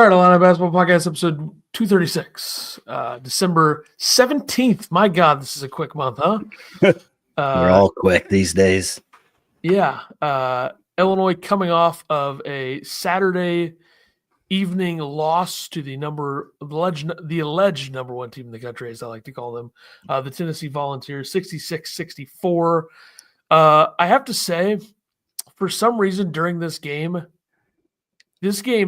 right, Illini Basketball Podcast, episode 236, December 17th. My God, this is a quick month, huh? We're all quick these days. Yeah. Illinois coming off of a Saturday evening loss to the alleged number one team in the country, as I like to call them, the Tennessee Volunteers, 66-64. I have to say, for some reason during this game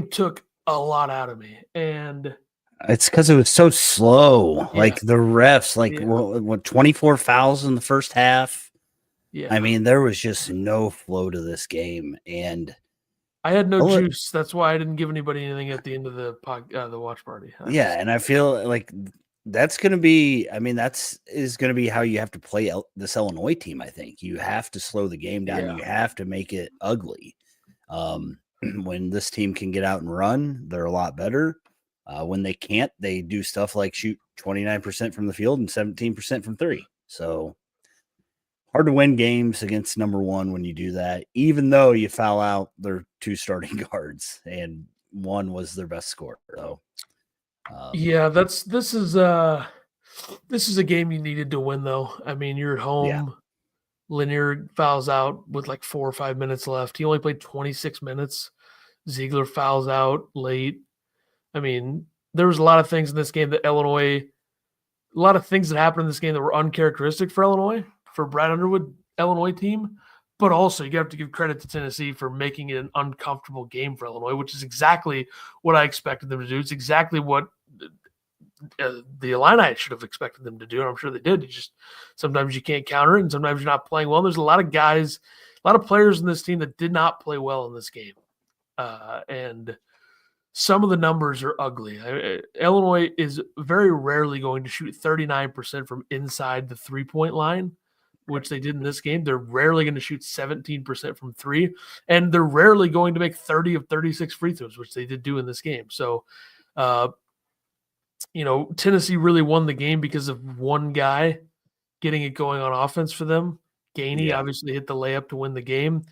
took a lot out of me, and it's because it was so slow. Yeah. Like the refs, what 24 fouls in the first half. Yeah, I mean, there was just no flow to this game, and I had no juice. That's why I didn't give anybody anything at the end of the watch party. And I feel like that's going to be. I mean, is going to be how you have to play this Illinois team. I think you have to slow the game down. Yeah. You have to make it ugly. When this team can get out and run, they're a lot better. When they can't, they do stuff like shoot 29% from the field and 17% from three. So hard to win games against number one when you do that, even though you foul out their two starting guards and one was their best scorer. So this is a game you needed to win, though. I mean, you're at home. Yeah. Lanier fouls out with like 4 or 5 minutes left. He only played 26 minutes. Ziegler fouls out late. I mean, there was a lot of things in this game that happened in this game that were uncharacteristic for Illinois, for Brad Underwood Illinois team. But also, you have to give credit to Tennessee for making it an uncomfortable game for Illinois, which is exactly what I expected them to do. It's exactly what the Illini should have expected them to do, and I'm sure they did. Sometimes you can't counter it, and sometimes you're not playing well. There's a lot of players in this team that did not play well in this game, and some of the numbers are ugly. Illinois is very rarely going to shoot 39% from inside the three-point line, which they did in this game. They're rarely going to shoot 17% from three, and they're rarely going to make 30 of 36 free throws, which they did do in this game. So, Tennessee really won the game because of one guy getting it going on offense for them. Gainey obviously hit the layup to win the game.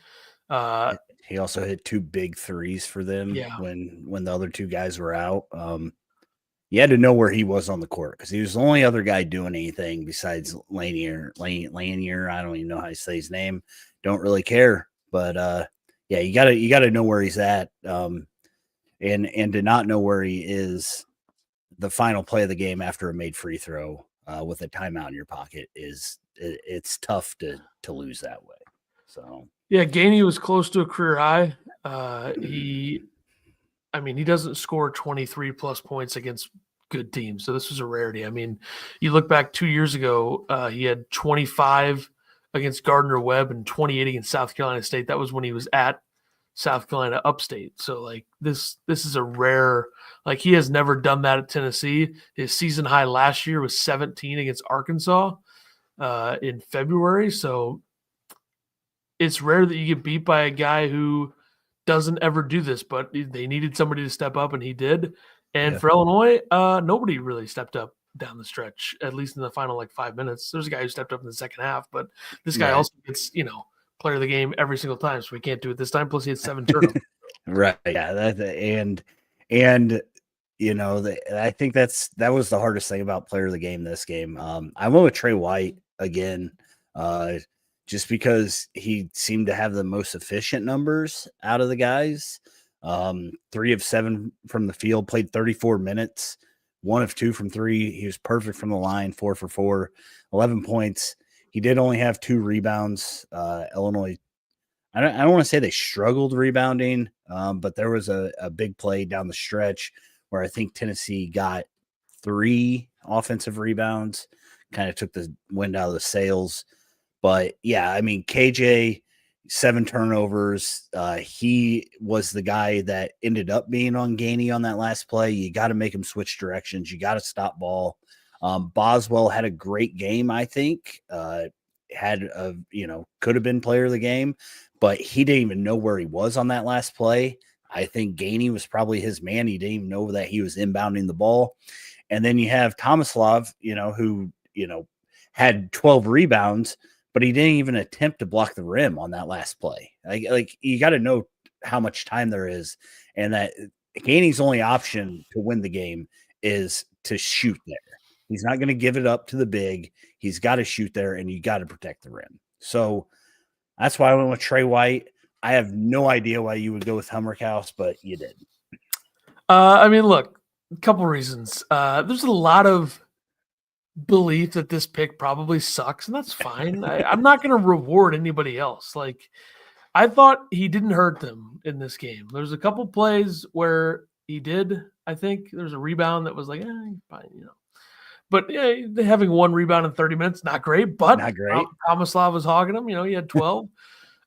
He also hit 2 big threes for them when the other two guys were out. You had to know where he was on the court because he was the only other guy doing anything besides Lanier. I don't even know how to say his name. Don't really care. But you gotta know where he's at. And to not know where he is, the final play of the game after a made free throw with a timeout in your pocket it's tough to lose that way. So Gainey was close to a career high. He doesn't score 23 plus points against good teams, so this was a rarity. I mean, you look back 2 years ago, he had 25 against Gardner Webb and 28 against South Carolina State. That was when he was at South Carolina Upstate. So like this is a rare, like he has never done that at Tennessee. His season high last year was 17 against Arkansas in February. So it's rare that you get beat by a guy who doesn't ever do this, but they needed somebody to step up and he did. And for Illinois, nobody really stepped up down the stretch, at least in the final 5 minutes. There's a guy who stepped up in the second half, but this guy also gets, player of the game every single time, so we can't do it this time. Plus, he had 7 turnovers. Right. Yeah. I think that was the hardest thing about player of the game this game. I went with Trey White again, just because he seemed to have the most efficient numbers out of the guys. 3 of 7 from the field, played 34 minutes, 1 of 2 from 3. He was perfect from the line, 4 for 4, 11 points. He did only have 2 rebounds. Illinois, I don't want to say they struggled rebounding, but there was a big play down the stretch where I think Tennessee got 3 offensive rebounds, kind of took the wind out of the sails. But, KJ, 7 turnovers. He was the guy that ended up being on Gainey on that last play. You got to make him switch directions. You got to stop ball. Boswell had a great game, I think. Could have been player of the game, but he didn't even know where he was on that last play. I think Gainey was probably his man. He didn't even know that he was inbounding the ball. And then you have Tomislav, who had 12 rebounds, but he didn't even attempt to block the rim on that last play. Like you got to know how much time there is, and that Gainey's only option to win the game is to shoot there. He's not going to give it up to the big. He's got to shoot there, and you got to protect the rim. So that's why I went with Trey White. I have no idea why you would go with Hummerhouse, but you did. I mean, look, a couple reasons. There's a lot of belief that this pick probably sucks, and that's fine. I'm not going to reward anybody else. Like, I thought he didn't hurt them in this game. There's a couple plays where he did. I think there's a rebound that was like, fine, you know. But yeah, having one rebound in 30 minutes, not great. But Not great. Tomislav was hogging him. You know, he had 12. It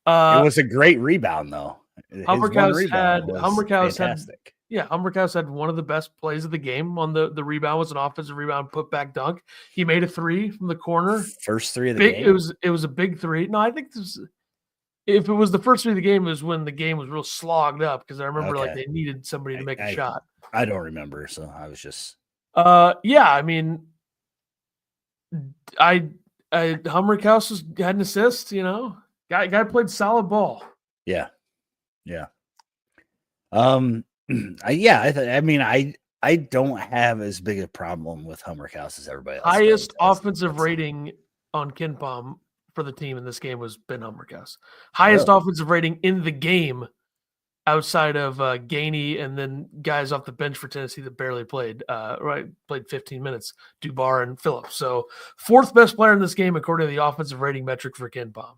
was a great rebound, though. Hummerhouse had fantastic. Hummerhouse had one of the best plays of the game on the rebound. Was an offensive rebound put back dunk. He made a three from the corner. First three of the game. It was a big three. No, I think if it was the first three of the game, it was when the game was real slogged up because I remember like they needed somebody to make a shot. I don't remember, so I was just. Yeah, I mean, Hummerhouse had an assist. You know, guy played solid ball. Yeah. I don't have as big a problem with Hummerhouse as everybody else. Highest offensive rating on KenPom for the team in this game was Ben Hummerhouse. Highest offensive rating in the game outside of Gainey and then guys off the bench for Tennessee that barely played. Played 15 minutes, Dubar and Phillips. So fourth best player in this game according to the offensive rating metric for KenPom.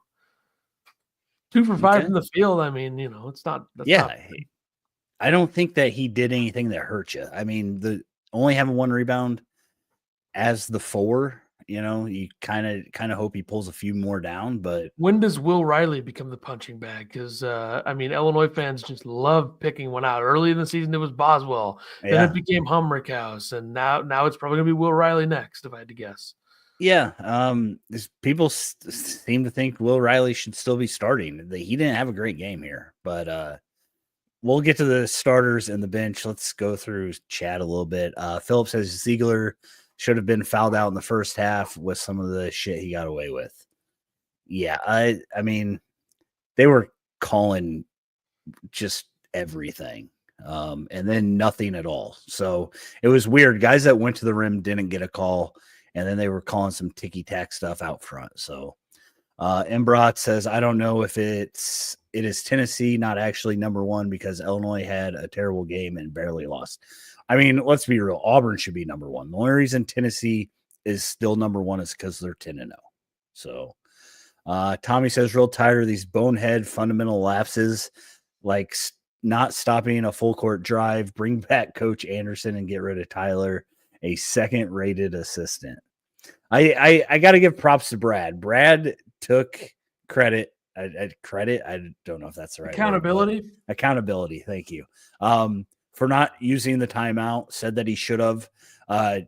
2 for 5 from the field. I mean, you know, it's not. I don't think that he did anything that hurt you. I mean, the only having one rebound as the 4, you know, you kind of hope he pulls a few more down. But when does Will Riley become the punching bag? Because I mean, Illinois fans just love picking one out. Early in the season, it was Boswell. Then it became Hummerhouse, and now it's probably gonna be Will Riley next, if I had to guess. Yeah, people seem to think Will Riley should still be starting. He didn't have a great game here, but we'll get to the starters and the bench. Let's go through chat a little bit. Phillips says Ziegler should have been fouled out in the first half with some of the shit he got away with. Yeah, I mean, they were calling just everything, and then nothing at all. So it was weird. Guys that went to the rim didn't get a call. And then they were calling some ticky-tack stuff out front. So Embrat says, I don't know if it is Tennessee not actually number 1 because Illinois had a terrible game and barely lost. I mean, let's be real. Auburn should be number 1. The only reason Tennessee is still number 1 is because they're 10-0. So Tommy says, real tired of these bonehead fundamental lapses, like not stopping a full court drive, bring back Coach Anderson and get rid of Tyler, a second-rated assistant. I got to give props to Brad. Brad took credit. I don't know if that's the right accountability. Word, accountability. Thank you. For not using the timeout. Said that he should have. I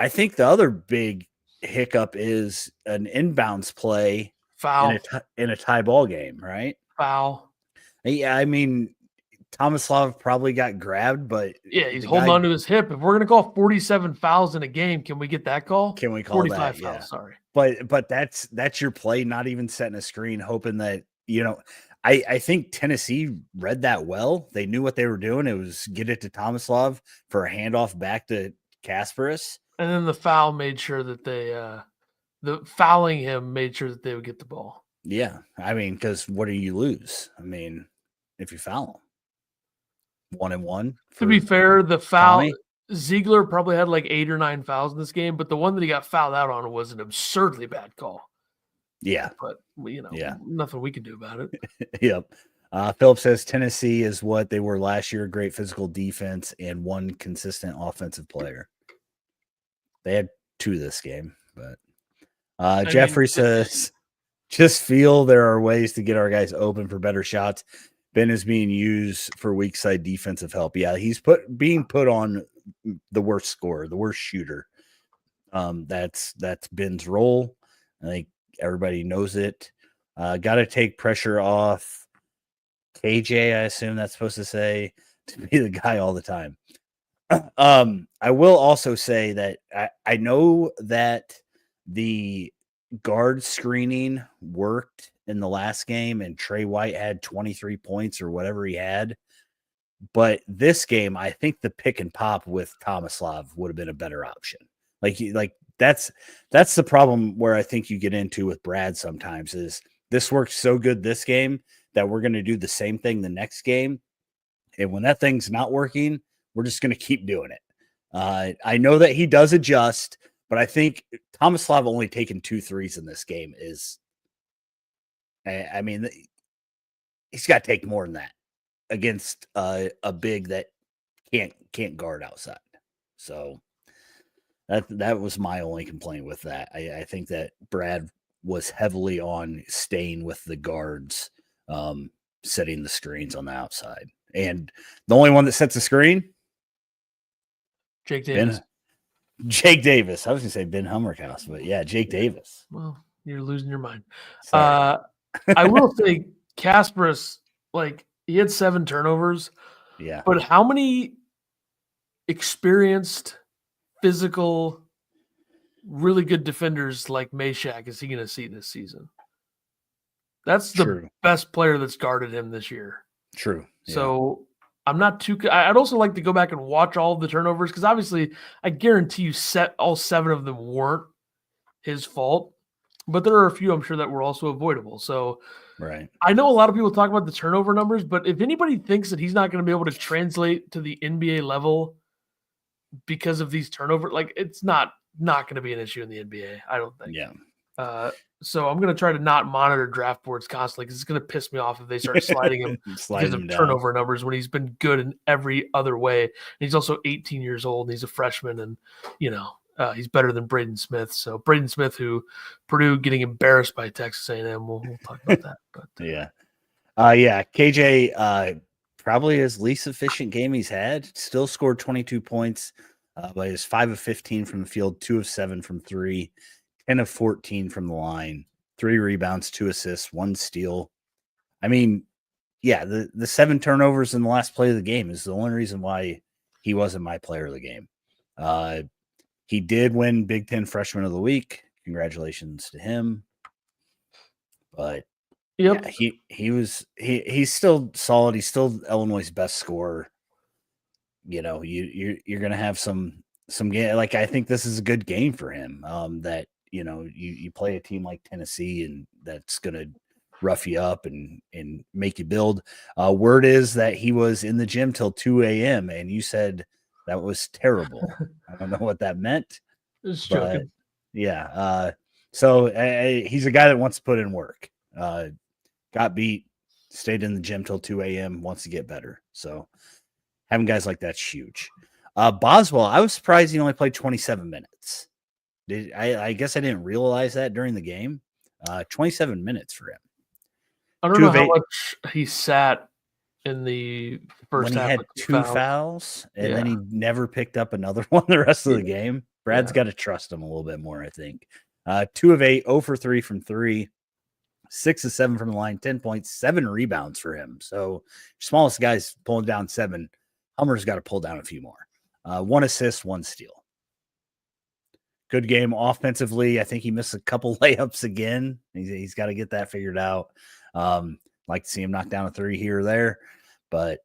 think the other big hiccup is an inbounds play foul in a tie ball game, right? Foul. Yeah, I mean, Tomislav probably got grabbed, but yeah, he's holding on to his hip. If we're gonna call 47 fouls in a game, can we get that call? Can we call 45 that? fouls? Yeah. Sorry, but that's your play. Not even setting a screen, hoping that I think Tennessee read that well. They knew what they were doing. It was get it to Tomislav for a handoff back to Kasparis, and then the foul made sure that the fouling him made sure that they would get the ball. Yeah, I mean, because what do you lose? I mean, if you foul him. 1-1. To be fair, the foul Tommy? Ziegler probably had like 8 or 9 fouls in this game, but the one that he got fouled out on was an absurdly bad call. Yeah, but nothing we can do about it. Yep. Phillips says Tennessee is what they were last year: great physical defense and one consistent offensive player. They had 2 this game, but Jeffrey says just feel there are ways to get our guys open for better shots. Ben is being used for weak side defensive help. Yeah, he's being put on the worst scorer, the worst shooter. That's Ben's role. I think everybody knows it. Got to take pressure off KJ. I assume that's supposed to say to be the guy all the time. I will also say that I know that the guard screening worked in the last game and Trey White had 23 points or whatever he had. But this game, I think the pick and pop with Tomislav would have been a better option. Like that's the problem where I think you get into with Brad sometimes is this worked so good this game that we're going to do the same thing the next game. And when that thing's not working, we're just going to keep doing it. I know that he does adjust, but I think Tomislav only taking 2 threes in this game is, I mean, he's got to take more than that against a big that can't guard outside. So that was my only complaint with that. I think that Brad was heavily on staying with the guards, setting the screens on the outside. And the only one that sets the screen, Jake Davis. Jake Davis. I was going to say Ben Hummerhouse, but yeah, Jake Davis. Well, you're losing your mind. Sorry. I will say Kasparas, like, he had 7 turnovers. Yeah. But how many experienced, physical, really good defenders like Meshack is he going to see this season? That's the best player that's guarded him this year. True. Yeah. So I'm not too – I'd also like to go back and watch all of the turnovers because obviously I guarantee you all 7 of them weren't his fault. But there are a few I'm sure that were also avoidable. So right. I know a lot of people talk about the turnover numbers, but if anybody thinks that he's not going to be able to translate to the NBA level because of these turnovers, like it's not going to be an issue in the NBA, I don't think. Yeah. So I'm going to try to not monitor draft boards constantly because it's going to piss me off if they start sliding him because of turnover numbers when he's been good in every other way. And he's also 18 years old and he's a freshman and, he's better than Braden Smith. So Braden Smith, who Purdue getting embarrassed by Texas A&M, we'll talk about that. But yeah. KJ, probably his least efficient game he's had. Still scored 22 points, but he's 5 of 15 from the field, 2 of 7 from 3, 10 of 14 from the line, 3 rebounds, 2 assists, 1 steal. I mean, yeah, the 7 turnovers in the last play of the game is the only reason why he wasn't my player of the game. He did win Big Ten Freshman of the Week. Congratulations to him. But yep. Yeah, he's still solid. He's still Illinois' best scorer. You're gonna have some game. Like I think this is a good game for him. That you play a team like Tennessee and that's gonna rough you up and make you build. Word is that he was in the gym till 2 a.m. and you said that was terrible. I don't know what that meant. Just joking. Yeah. So he's a guy that wants to put in work. Got beat, stayed in the gym till 2 a.m., wants to get better. So having guys like that's huge. Boswell, I was surprised he only played 27 minutes. I guess I didn't realize that during the game. 27 minutes for him. I don't know how much he sat in the first half. When he had 2 fouls and then he never picked up another one the rest of the game. Brad's got to trust him a little bit more, I think. 2 of 8, 0 for 3 from 3. 6 of 7 from the line, 10 points, 7 rebounds for him. So smallest guy's pulling down 7. Hummer's got to pull down a few more. 1 assist, 1 steal. Good game offensively. I think he missed a couple layups again. He's got to get that figured out. Like to see him knock down a 3 here or there, but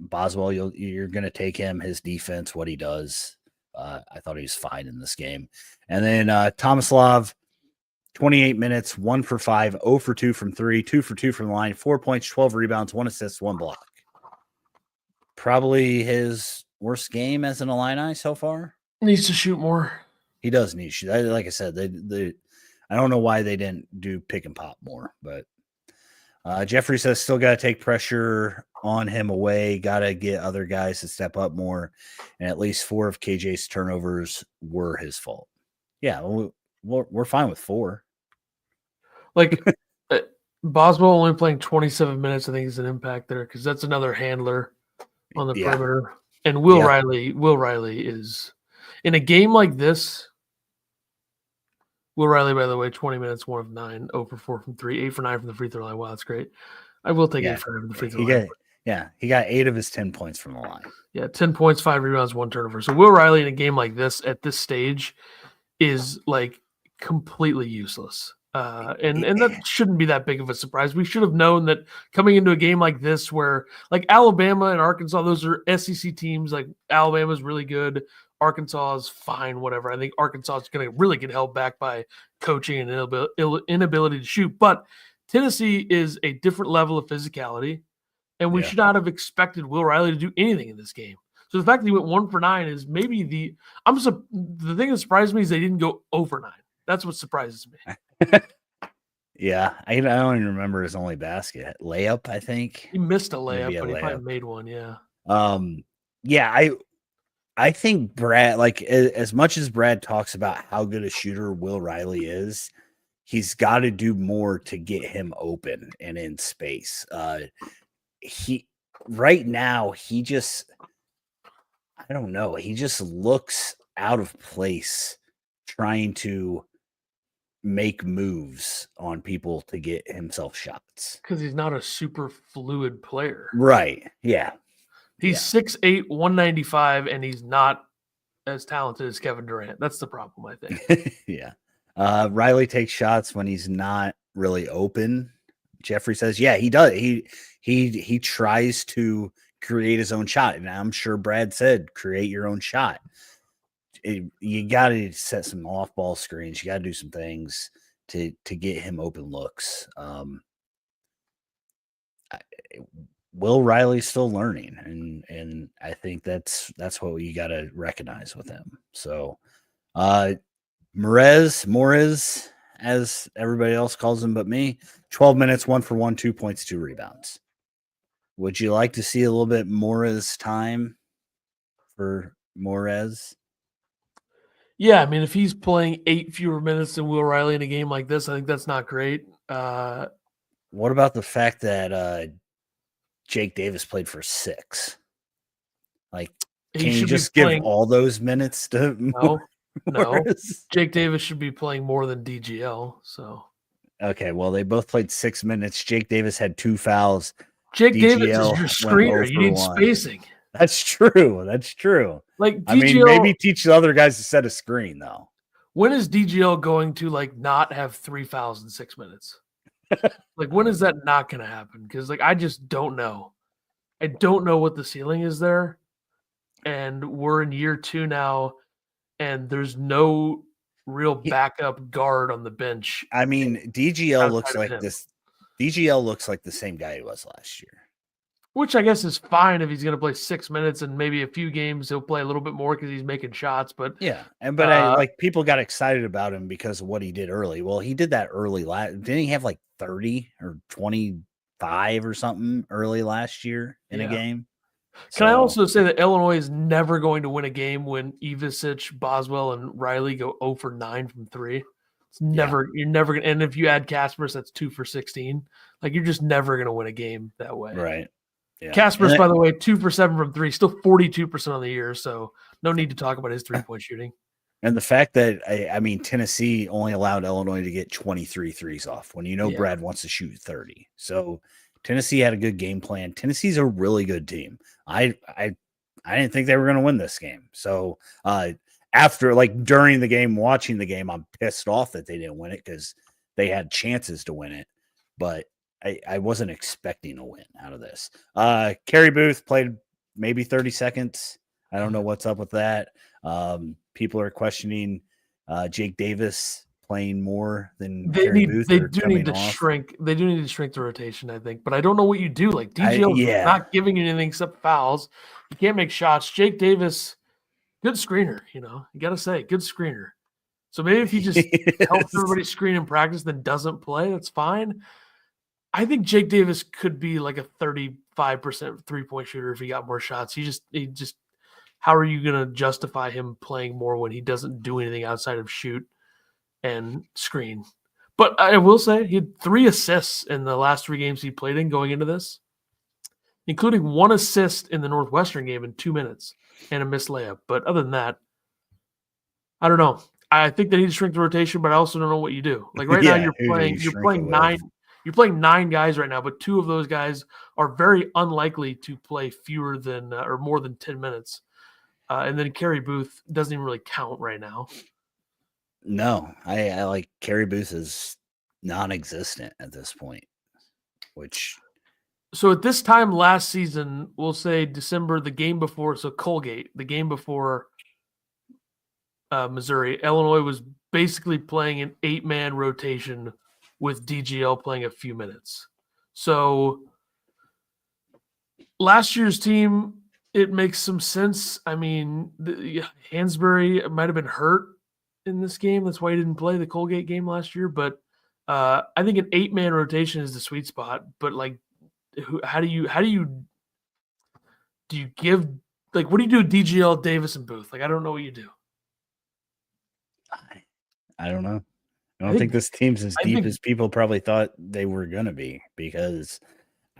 Boswell, you're going to take him, his defense, what he does. I thought he was fine in this game. And then Tomislav, 28 minutes, 1 for 5, 0 for 2 from 3, 2 for 2 from the line, 4 points, 12 rebounds, 1 assist, 1 block. Probably his worst game as an Illini so far. Needs to shoot more. He does need to shoot. Like I said, I don't know why they didn't do pick and pop more, but Jeffrey says still got to take pressure on him away. Got to get other guys to step up more. And at least 4 of KJ's turnovers were his fault. Yeah, we're fine with 4. Like Boswell only playing 27 minutes, I think is an impact there because that's another handler on the perimeter. And Will Riley is in a game like this. Will Riley, by the way, 20 minutes, 1 of 9, 0 for 4 from 3, 8 for 9 from the free throw line. Wow, that's great. I will take 8 for 9 from the free throw line. He got 8 of his 10 points from the line. Yeah, 10 points, 5 rebounds, 1 turnover. So Will Riley in a game like this at this stage is like completely useless. And that shouldn't be that big of a surprise. We should have known that coming into a game like this, where like Alabama and Arkansas, those are SEC teams. Like Alabama's really good, Arkansas is fine, whatever. I think Arkansas is going to really get held back by coaching and inability to shoot. But Tennessee is a different level of physicality, and we should not have expected Will Riley to do anything in this game. So the fact that he went 1 for 9 is maybe the thing that surprised me is they didn't go over 9. That's what surprises me. Yeah, I don't even remember his only basket layup. I think He missed a layup, Maybe a but he layup. probably made one. Yeah. Yeah, I think Brad, like as much as Brad talks about how good a shooter Will Riley is, he's got to do more to get him open and in space. He right now he just, I don't know, he just looks out of place trying to make moves on people to get himself shots. Because he's not a super fluid player. Right. Yeah. He's 6'8", 195, and he's not as talented as Kevin Durant. That's the problem, I think. Yeah. Riley takes shots when he's not really open. Jeffrey says, yeah, he does. He tries to create his own shot. And I'm sure Brad said, create your own shot. You got to set some off-ball screens. You got to do some things to get him open looks. Will Riley's still learning, and I think that's what you got to recognize with him. So, Morez, as everybody else calls him, but me, 12 minutes, 1 for 1, 2 points, 2 rebounds. Would you like to see a little bit Morez time for Morez? Yeah, I mean, if he's playing 8 fewer minutes than Will Riley in a game like this, I think that's not great. What about the fact that Jake Davis played for 6? Like, can you just give all those minutes to No. Jake Davis should be playing more than DGL. So okay, well, they both played 6 minutes. Jake Davis had 2 fouls. Jake Davis is your screener. You need spacing. That's true. That's true. Like DGL, I mean, maybe teach the other guys to set a screen though. When is DGL going to like not have 3 fouls in 6 minutes? Like when is that not going to happen? Because like I just don't know. I don't know what the ceiling is there, and we're in year 2 now, and there's no real backup guard on the bench. I mean, DGL looks like this. DGL looks like the same guy he was last year. Which I guess is fine if he's going to play 6 minutes and maybe a few games he'll play a little bit more because he's making shots. But yeah, but people got excited about him because of what he did early. Well, he did that early. Didn't he have like 30 or 25 or something early last year in a game? Can I also say that Illinois is never going to win a game when Ivisic, Boswell, and Riley go 0 for 9 from 3? It's never. You're never going to. And if you add Caspers, that's 2 for 16. Like you're just never going to win a game that way. Right. Yeah. Caspers, by the way, 2 for 7 from 3, still 42% on the year. So no need to talk about his 3-point shooting. And the fact that, I mean, Tennessee only allowed Illinois to get 23 threes off when Brad wants to shoot 30. So Tennessee had a good game plan. Tennessee's a really good team. I didn't think they were going to win this game. So after, like, during the game, watching the game, I'm pissed off that they didn't win it because they had chances to win it. But I wasn't expecting a win out of this. Kerry Booth played maybe 30 seconds. I don't know what's up with that. People are questioning Jake Davis playing more than Kerry Booth. They do need to shrink. They do need to shrink the rotation, I think. But I don't know what you do. Like DGL is not giving you anything except fouls. You can't make shots. Jake Davis, good screener. You got to say, good screener. So maybe if he just helps everybody screen in practice, then doesn't play, that's fine. I think Jake Davis could be like a 35% 3-point shooter if he got more shots. He just how are you going to justify him playing more when he doesn't do anything outside of shoot and screen? But I will say he had 3 assists in the last 3 games he played in going into this, including 1 assist in the Northwestern game in 2 minutes and a missed layup. But other than that, I don't know. I think they need to shrink the rotation, but I also don't know what you do. Like right now, you're playing 9. You're playing 9 guys right now, but 2 of those guys are very unlikely to play fewer than or more than 10 minutes. And then Kerry Booth doesn't even really count right now. No, I like Kerry Booth is non-existent at this point, which So at this time last season, we'll say December, the game before, so Colgate, the game before Missouri, Illinois was basically playing an 8-man rotation with DGL playing a few minutes. So last year's team, it makes some sense. I mean, Hansberry might have been hurt in this game. That's why he didn't play the Colgate game last year. But I think an 8-man rotation is the sweet spot. But like, how do you give, like, what do you do? DGL, Davis, and Booth? Like, I don't know what you do. I don't know. I don't think this team's as deep as people probably thought they were going to be, because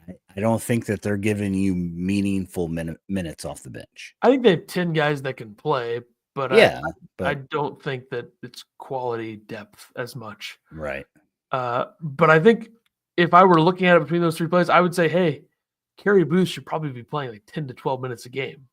I don't think that they're giving you meaningful minutes off the bench. I think they have 10 guys that can play, but I don't think that it's quality depth as much. Right. But I think if I were looking at it between those three players, I would say, hey, Kerry Booth should probably be playing like 10 to 12 minutes a game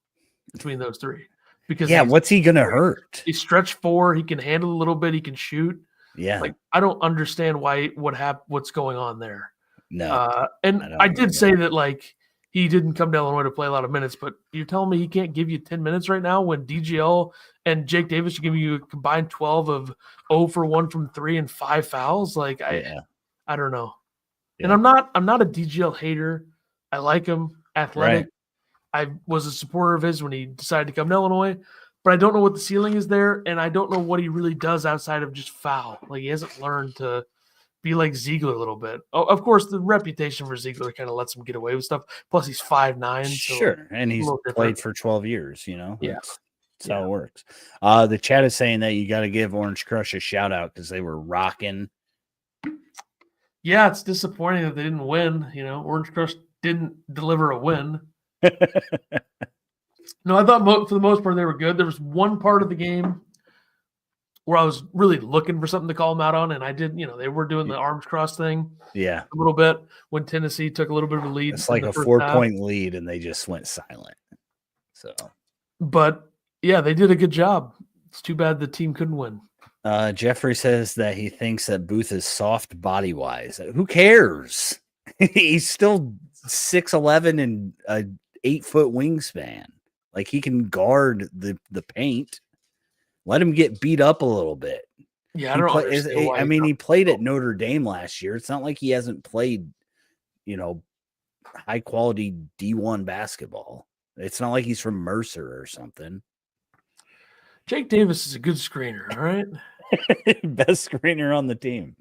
between those three. Because what's he going to hurt? He's stretch 4. He can handle a little bit. He can shoot. Yeah. Like, I don't understand what's going on there. No. And I did say that, like, he didn't come to Illinois to play a lot of minutes, but you're telling me he can't give you 10 minutes right now when DGL and Jake Davis are giving you a combined 12 of 0 for 1 from 3 and 5 fouls? Like, I don't know. Yeah. And I'm not a DGL hater. I like him, athletic. Right. I was a supporter of his when he decided to come to Illinois, but I don't know what the ceiling is there, and I don't know what he really does outside of just foul. Like, he hasn't learned to be like Ziegler a little bit. Oh, of course, the reputation for Ziegler kind of lets him get away with stuff. Plus, he's 5'9". Sure, and he's played for 12 years, you know? Yeah. That's how it works. The chat is saying that you got to give Orange Crush a shout-out because they were rocking. Yeah, it's disappointing that they didn't win. You know, Orange Crush didn't deliver a win. No, I thought for the most part they were good. There was one part of the game where I was really looking for something to call them out on, and I did. You know, they were doing the arms cross thing, a little bit when Tennessee took a little bit of a lead. It's like a 4-point lead, and they just went silent. So, but yeah, they did a good job. It's too bad the team couldn't win. Jeffrey says that he thinks that Booth is soft body wise. Who cares? He's still 6'11" and a 8-foot wingspan. Like, he can guard the paint. Let him get beat up a little bit. Yeah, I don't understand why. I mean, he played at Notre Dame last year. It's not like he hasn't played, you know, high quality D1 basketball. It's not like he's from Mercer or something. Jake Davis is a good screener, all right? Best screener on the team.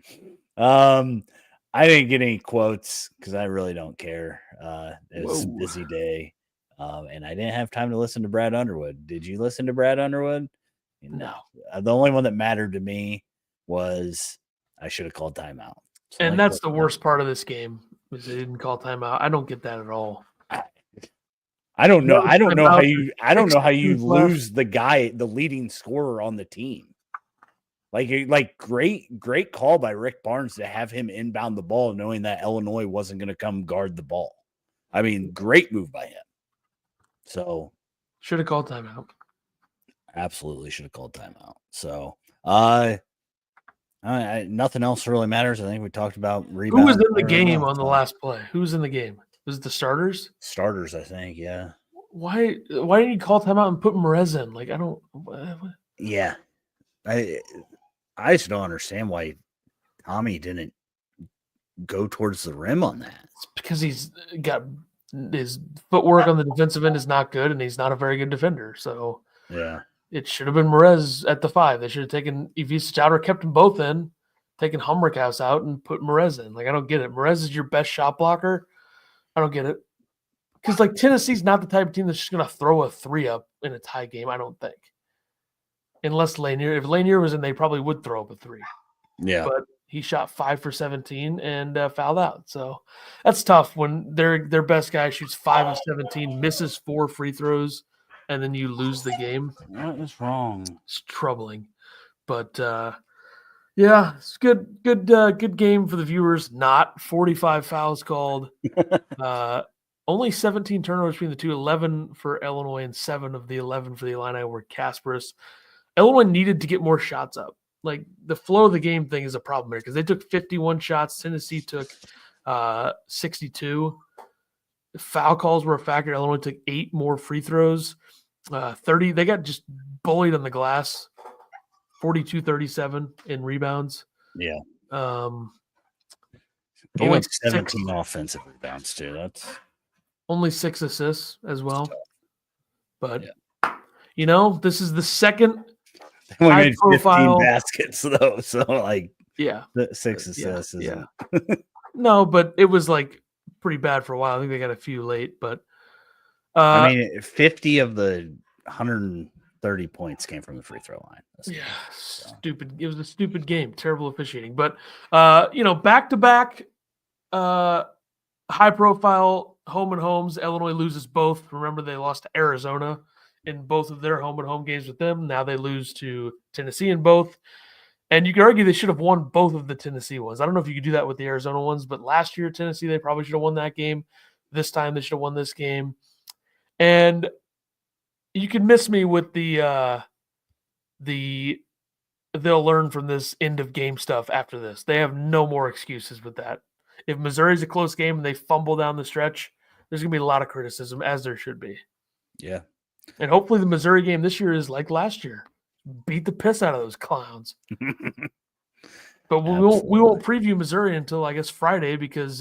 I didn't get any quotes because I really don't care. It was a busy day. And I didn't have time to listen to Brad Underwood. Did you listen to Brad Underwood? No. The only one that mattered to me was I should have called timeout. So and that's the worst part of this game, is they didn't call timeout. I don't get that at all. I don't know. I don't know how you lose the leading scorer on the team. Like great call by Rick Barnes to have him inbound the ball, knowing that Illinois wasn't going to come guard the ball. I mean, great move by him. So should have called timeout. Absolutely should have called timeout. So nothing else really matters. I think we talked about rebound. Who was in the game on the last play? Who was in the game? Was it the starters? Starters, I think. Yeah. Why didn't you call timeout and put Merez in? Like, I don't. What? Yeah, I just don't understand why Tommy didn't go towards the rim on that. It's because he's got his footwork on the defensive end is not good, and he's not a very good defender. So yeah, it should have been Merez at the 5. They should have taken Ivisic out or kept them both in, taken Humrickhouse out and put Merez in. Like, I don't get it. Merez is your best shot blocker. I don't get it. Because, like, Tennessee's not the type of team that's just going to throw a 3 up in a tie game, I don't think. Unless Lanier. If Lanier was in, they probably would throw up a 3. Yeah. But he shot 5 for 17 and fouled out. So that's tough when their best guy shoots 5 of 17, misses 4 free throws, and then you lose the game. What is wrong? It's troubling. But, yeah, it's good game for the viewers. Not 45 fouls called. Only 17 turnovers between the two, 11 for Illinois and 7 of the 11 for the Illini were Kasparis. Illinois needed to get more shots up. like the flow of the game thing is a problem here because they took 51 shots. Tennessee took 62. Foul calls were a factor. Illinois took 8 more free throws. 30. They got just bullied on the glass. 42-37 in rebounds. Yeah. Only 17 offensive rebounds too. That's only 6 assists as well. But yeah. This is the second they only made 15 profile baskets though. So like 6 assists. Yeah. No, but it was like pretty bad for a while. I think they got a few late, but I mean 50 of the 130 points came from the free throw line. Yeah, stupid. It was a stupid game. Terrible officiating. But back-to-back high-profile home and homes. Illinois loses both. Remember, they lost to Arizona in both of their home and home games with them. Now they lose to Tennessee in both. And you could argue they should have won both of the Tennessee ones. I don't know if you could do that with the Arizona ones, but last year, Tennessee, they probably should have won that game. This time, they should have won this game. And you can miss me with they'll learn from this end of game stuff after this. They have no more excuses with that. If Missouri's a close game and they fumble down the stretch, there's going to be a lot of criticism, as there should be. Yeah. And hopefully the Missouri game this year is like last year. Beat the piss out of those clowns. But we won't preview Missouri until, I guess, Friday because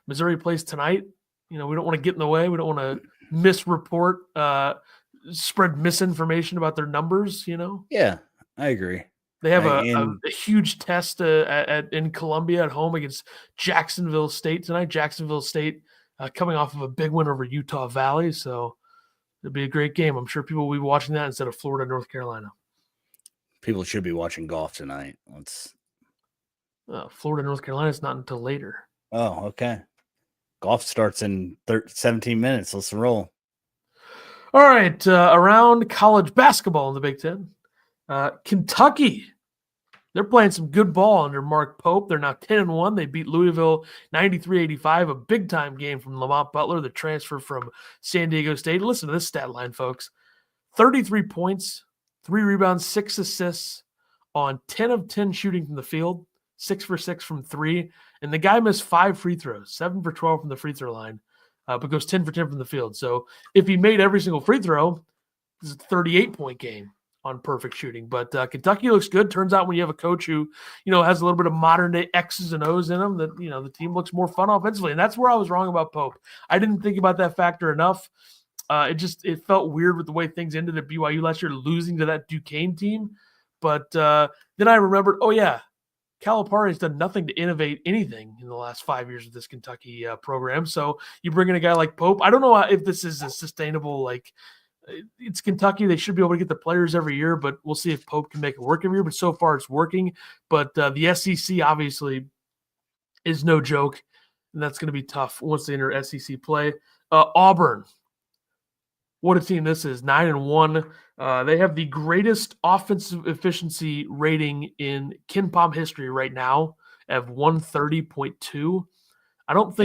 Missouri plays tonight. We don't want to get in the way. We don't want to misreport, spread misinformation about their numbers, Yeah, I agree. They have a huge test in Columbia at home against Jacksonville State tonight. Jacksonville State coming off of a big win over Utah Valley, so it'll be a great game. I'm sure people will be watching that instead of Florida, North Carolina. People should be watching golf tonight. Florida, North Carolina is not until later. Oh, okay. Golf starts in 17 minutes. Let's roll. All right, around college basketball in the Big Ten. Kentucky, they're playing some good ball under Mark Pope. They're now 10-1. They beat Louisville 93-85, a big-time game from Lamont Butler, the transfer from San Diego State. Listen to this stat line, folks. 33 points, 3 rebounds, 6 assists on 10 of 10 shooting from the field, 6 for 6 from 3. And the guy missed 5 free throws, 7 for 12 from the free throw line, but goes 10 for 10 from the field. So if he made every single free throw, this is a 38-point game on perfect shooting. But Kentucky looks good. Turns out when you have a coach who, has a little bit of modern-day X's and O's in him, that, the team looks more fun offensively. And that's where I was wrong about Pope. I didn't think about that factor enough. It felt weird with the way things ended at BYU last year, losing to that Duquesne team. But then I remembered, Calipari has done nothing to innovate anything in the last 5 years of this Kentucky program. So you bring in a guy like Pope. I don't know if this is a sustainable, it's Kentucky. They should be able to get the players every year, but we'll see if Pope can make it work every year. But so far it's working. But the SEC obviously is no joke, and that's going to be tough once they enter SEC play. Auburn. What a team this is, 9-1. They have the greatest offensive efficiency rating in KenPom history right now at 130.2. I don't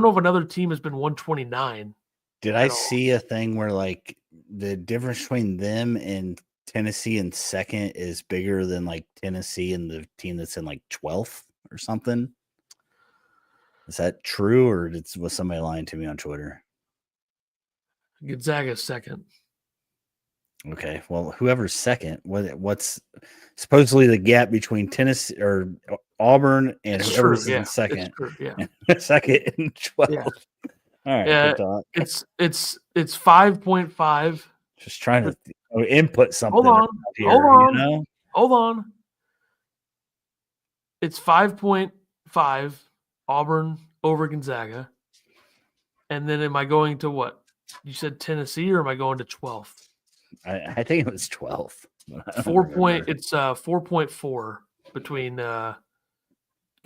know if another team has been 129. Did I see a thing where the difference between them and Tennessee in second is bigger than Tennessee and the team that's in 12th or something? Is that true, or was somebody lying to me on Twitter? Gonzaga's second. Okay, well, whoever's second, what's supposedly the gap between Tennessee or Auburn and whoever's in second? Second and 12. Yeah. All right, good talk. It's 5.5. Just trying to input something. Hold on. It's 5.5 Auburn over Gonzaga. And then am I going to what? You said Tennessee, or am I going to 12th? I think it was 12th. It's 4.4 between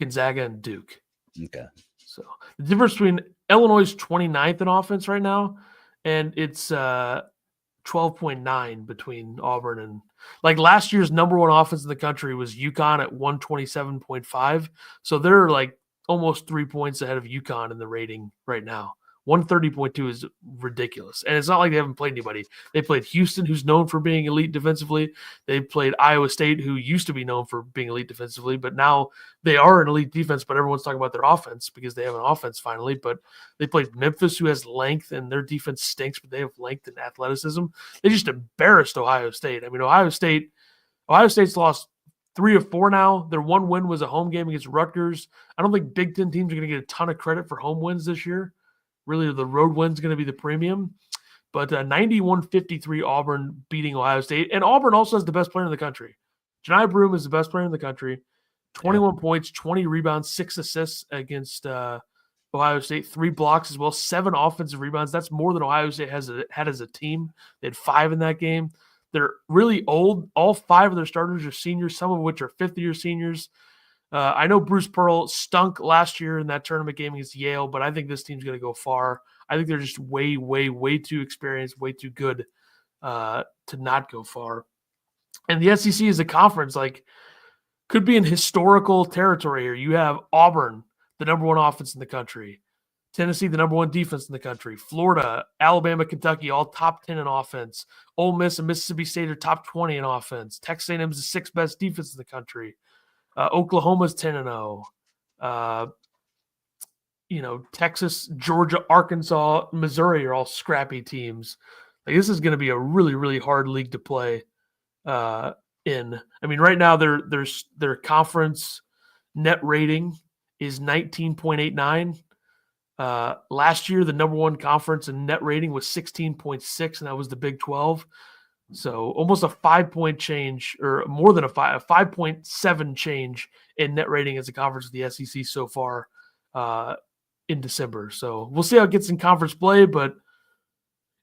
Gonzaga and Duke. Okay. So the difference between Illinois' 29th in offense right now, and it's 12.9 between Auburn and last year's number one offense in the country was UConn at 127.5. So they're almost 3 points ahead of UConn in the rating right now, 130.2 is ridiculous. And it's not like they haven't played anybody. They played Houston, who's known for being elite defensively. They played Iowa State, who used to be known for being elite defensively, but now they are an elite defense, but everyone's talking about their offense because they have an offense finally. But they played Memphis, who has length, and their defense stinks, but they have length and athleticism. They just embarrassed Ohio State. I mean, Ohio State's lost 3 of 4 now. Their one win was a home game against Rutgers. I don't think Big Ten teams are going to get a ton of credit for home wins this year. Really, the road win's going to be the premium. But 91-53 Auburn beating Ohio State. And Auburn also has the best player in the country. Janai Broome is the best player in the country. 21 points, 20 rebounds, 6 assists against Ohio State, 3 blocks as well, 7 offensive rebounds. That's more than Ohio State had as a team. They had 5 in that game. They're really old. All 5 of their starters are seniors, some of which are fifth-year seniors. I know Bruce Pearl stunk last year in that tournament game against Yale, but I think this team's going to go far. I think they're just way, way, way too experienced, way too good to not go far. And the SEC is a conference, could be in historical territory here. You have Auburn, the number 1 offense in the country. Tennessee, the number 1 defense in the country. Florida, Alabama, Kentucky, all top 10 in offense. Ole Miss and Mississippi State are top 20 in offense. Texas A&M is the 6th best defense in the country. Oklahoma's 10-0. Texas, Georgia, Arkansas, Missouri are all scrappy teams. This is going to be a really, really hard league to play in. I mean, right now their conference net rating is 19.89. Last year, the number 1 conference in net rating was 16.6, and that was the Big 12. So almost a 5-point change, or more than a 5.7 change in net rating as a conference of the SEC so far in December. So we'll see how it gets in conference play, but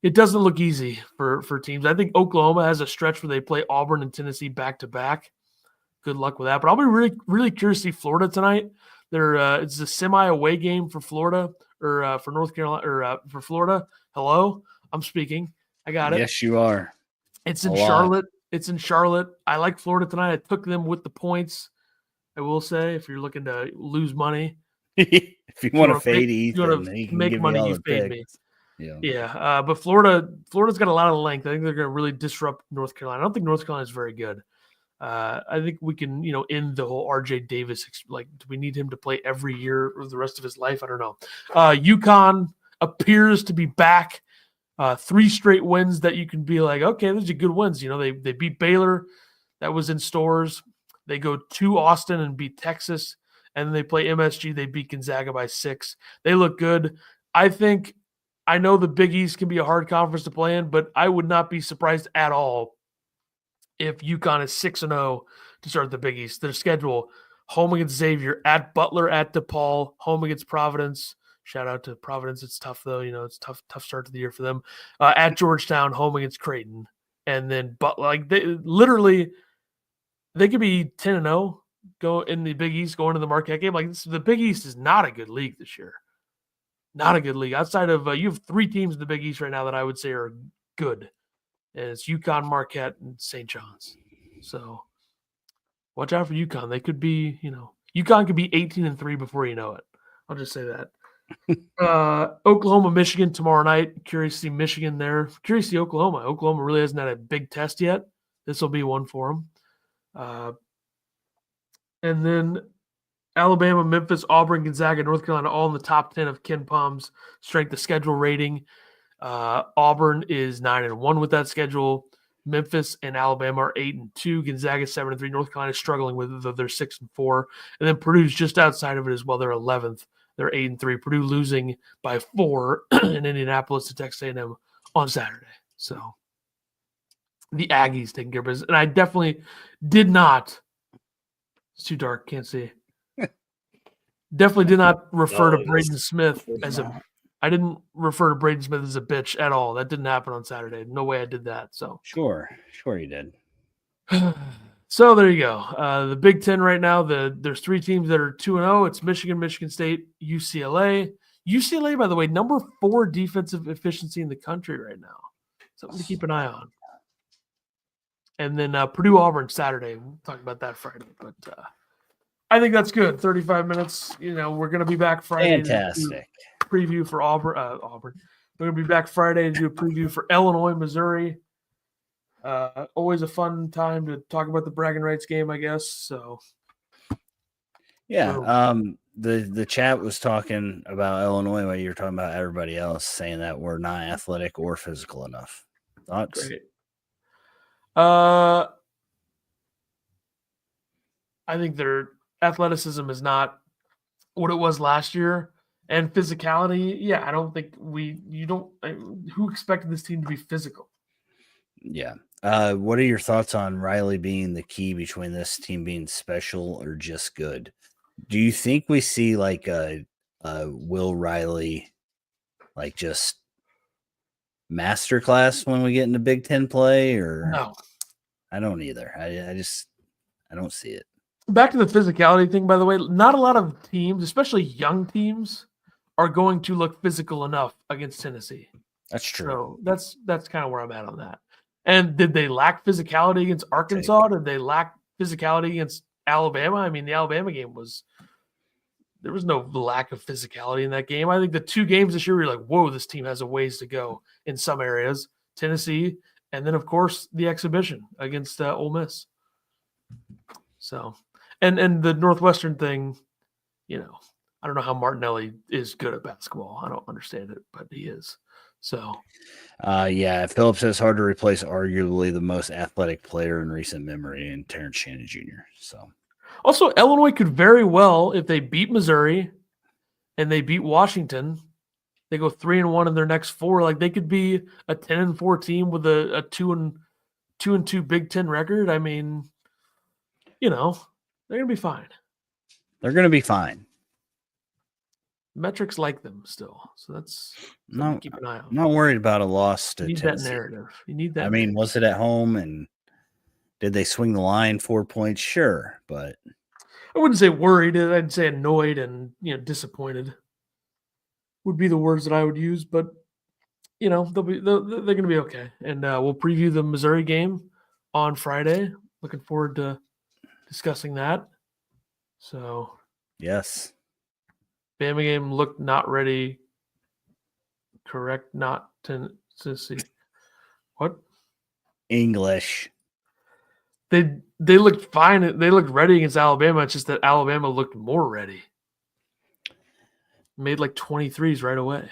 it doesn't look easy for teams. I think Oklahoma has a stretch where they play Auburn and Tennessee back-to-back. Good luck with that. But I'll be really, really curious to see Florida tonight. It's a semi-away game for Florida, or for North Carolina, or for Florida. Hello, I'm speaking. I got it. Yes, you are. It's in Charlotte. It's in Charlotte. I like Florida tonight. I took them with the points. I will say, if you're looking to lose money, if you want to fade Ethan, you want to make money, you fade me. Yeah. But Florida's got a lot of length. I think they're going to really disrupt North Carolina. I don't think North Carolina is very good. I think we can, end the whole RJ Davis. Do we need him to play every year or the rest of his life? I don't know. UConn appears to be back. 3 straight wins that you can be like, okay, those are good wins. They beat Baylor. That was in stores. They go to Austin and beat Texas. And then they play MSG. They beat Gonzaga by 6. They look good. I know the Big East can be a hard conference to play in, but I would not be surprised at all if UConn is 6-0 to start the Big East. Their schedule: home against Xavier, at Butler, at DePaul, home against Providence. Shout out to Providence. It's tough, though. It's tough start to the year for them. At Georgetown, home against Creighton. And then, they could be 10-0 go in the Big East going to the Marquette game. The Big East is not a good league this year. Not a good league. Outside of, you have 3 teams in the Big East right now that I would say are good. And it's UConn, Marquette, and St. John's. So watch out for UConn. They could be, UConn could be 18-3 before you know it. I'll just say that. Oklahoma, Michigan tomorrow night. Curious to see Michigan there. Curious to see Oklahoma. Oklahoma really hasn't had a big test yet. This will be one for them. And then Alabama, Memphis, Auburn, Gonzaga, North Carolina, all in the top 10 of Ken Palm's strength of schedule rating. Auburn is 9-1 with that schedule. Memphis and Alabama are 8-2. Gonzaga 7-3. North Carolina is struggling with it. They're 6-4. And then Purdue's just outside of it as well. They're 11th. They're 8-3. Purdue losing by 4 in Indianapolis to Texas A&M on Saturday. So the Aggies taking care of business. And I definitely did not. It's too dark. Can't see. Definitely did not refer to Braden Smith as a. I didn't refer to Braden Smith as a bitch at all. That didn't happen on Saturday. No way I did that. So sure you did. So there you go. The Big Ten right now. There's 3 teams that are 2-0. It's Michigan, Michigan State, UCLA. UCLA, by the way, number 4 defensive efficiency in the country right now. Something to keep an eye on. And then Purdue, Auburn Saturday. We'll talk about that Friday, but. I think that's good. 35 minutes. We're going to be back Friday. Fantastic. preview for Auburn. We're going to be back Friday to do a preview for Illinois, Missouri. Always a fun time to talk about the bragging rights game, I guess. So, yeah. The chat was talking about Illinois while you were talking about everybody else, saying that we're not athletic or physical enough. Thoughts? Great. I think their athleticism is not what it was last year, and physicality. Yeah, I don't think who expected this team to be physical? Yeah. What are your thoughts on Riley being the key between this team being special or just good? Do you think we see like a Will Riley, like just masterclass when we get into Big Ten play? Or No. I don't either. I don't see it. Back to the physicality thing, by the way, not a lot of teams, especially young teams, are going to look physical enough against Tennessee. That's true. So that's kind of where I'm at on that. And did they lack physicality against Arkansas? Did they lack physicality against Alabama? I mean, the Alabama game there was no lack of physicality in that game. I think the two games this year, you're like, whoa, this team has a ways to go in some areas. Tennessee, and then, of course, the exhibition against Ole Miss. So, and the Northwestern thing, I don't know how Martinelli is good at basketball. I don't understand it, but he is. So, yeah, Phillips says hard to replace arguably the most athletic player in recent memory in Terrence Shannon Jr. So, also Illinois could very well, if they beat Missouri and they beat Washington, they go 3-1 in their next four. Like they could be a 10-4 team with a 2-2 Big Ten record. I mean, they're gonna be fine. They're gonna be fine. Metrics like them still, so that's keep an eye on. I'm not worried about a loss to Tennessee. That narrative. You need that. I mean, was it at home and did they swing the line 4 points? Sure, but I wouldn't say worried. I'd say annoyed and disappointed would be the words that I would use. But they're going to be okay, and we'll preview the Missouri game on Friday. Looking forward to discussing that. So yes. Bama game looked not ready. Correct, not Tennessee. What? English. They looked fine. They looked ready against Alabama. It's just that Alabama looked more ready. Made like 23s right away.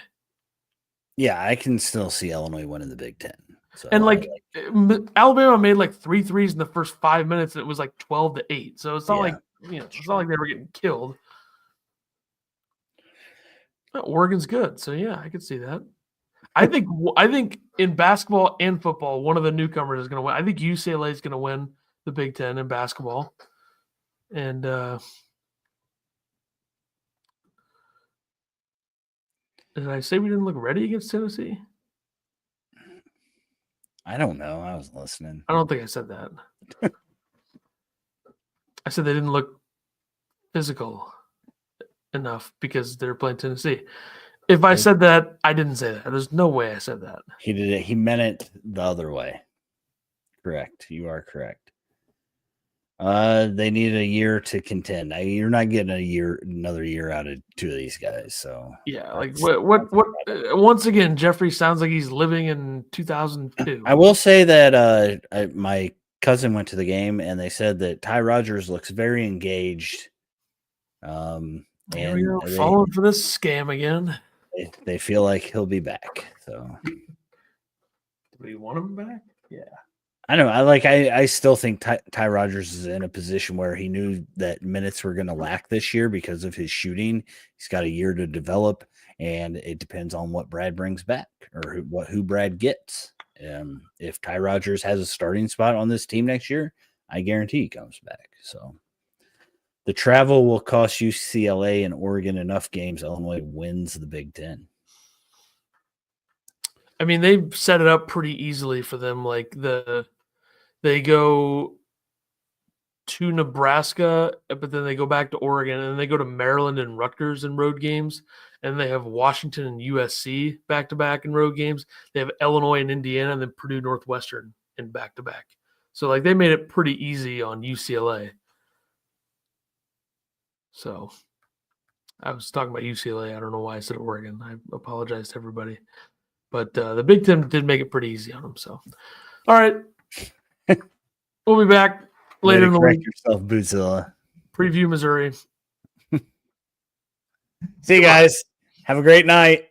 Yeah, I can still see Illinois winning the Big Ten. So and Alabama made like 3 threes in the first 5 minutes. And it was like 12-8. So it's not like it's not like they were getting killed. Oregon's good, so yeah, I could see that. I think in basketball and football, one of the newcomers is going to win. I think UCLA is going to win the Big Ten in basketball, and did I say we didn't look ready against Tennessee? I don't know. I was listening. I don't think I said that. I said they didn't look physical enough because they're playing Tennessee. If I said that, I didn't say that. There's no way I said that. He did it. He meant it the other way. Correct. You are correct. They need a year to contend. You're not getting another year out of two of these guys. So yeah, like what? Once again, Jeffrey sounds like he's living in 2002. I will say that my cousin went to the game and they said that Ty Rogers looks very engaged. And we're falling for this scam again. They feel like he'll be back. So, do we want him back? Yeah. I know. I still think Ty Rogers is in a position where he knew that minutes were going to lack this year because of his shooting. He's got a year to develop, and it depends on what Brad brings back or who Brad gets. If Ty Rogers has a starting spot on this team next year, I guarantee he comes back. So the travel will cost UCLA and Oregon enough games. Illinois wins the Big Ten. I mean, they set it up pretty easily for them. Like they go to Nebraska, but then they go back to Oregon, and then they go to Maryland and Rutgers in road games, and they have Washington and USC back-to-back in road games. They have Illinois and Indiana, and then Purdue Northwestern in back-to-back. So, like, they made it pretty easy on UCLA. So, I was talking about UCLA. I don't know why I said Oregon. I apologize to everybody. But the Big Ten did make it pretty easy on them. So, all right. We'll be back later in the week. Yourself, Bootzilla. Preview Missouri. See you guys. Have a great night.